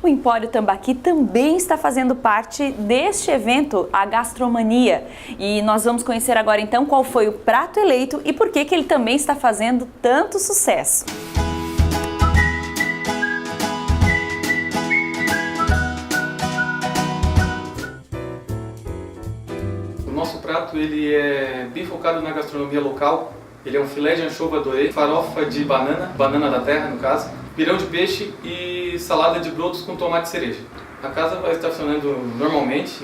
O Empório Tambaqui também está fazendo parte deste evento, a Gastromania. E nós vamos conhecer agora então qual foi o prato eleito e por que ele também está fazendo tanto sucesso. O nosso prato ele é bem focado na gastronomia local. Ele é um filé de anchova adorê, farofa de banana da terra no caso, pirão de peixe e salada de brotos com tomate cereja. A casa vai estar funcionando normalmente,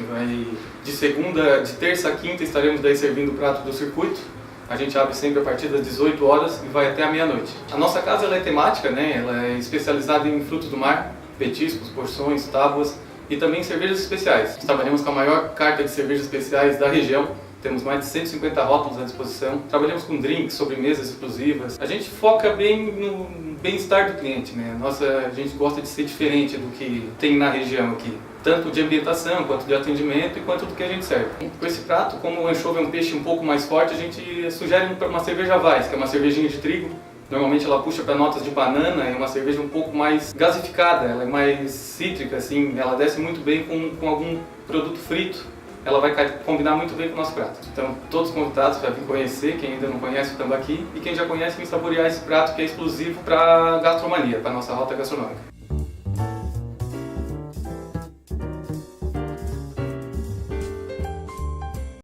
de terça a quinta estaremos daí servindo o prato do circuito. A gente abre sempre a partir das 18 horas e vai até a meia-noite. A nossa casa ela é temática, né? Ela é especializada em frutos do mar, petiscos, porções, tábuas e também cervejas especiais. Trabalhamos com a maior carta de cervejas especiais da região. Temos mais de 150 rótulos à disposição. Trabalhamos com drinks, sobremesas exclusivas. A gente foca bem no bem-estar do cliente, né? A gente gosta de ser diferente do que tem na região aqui. Tanto de ambientação, quanto de atendimento e quanto do que a gente serve. Com esse prato, como o anchova é um peixe um pouco mais forte, a gente sugere uma cerveja Weiss, que é uma cervejinha de trigo. Normalmente ela puxa para notas de banana, é uma cerveja um pouco mais gasificada, ela é mais cítrica, assim, ela desce muito bem com algum produto frito. Ela vai combinar muito bem com o nosso prato. Então, todos convidados para vir conhecer, quem ainda não conhece o tambaqui, e quem já conhece, vir saborear esse prato que é exclusivo para a Gastromania, para a nossa rota gastronômica.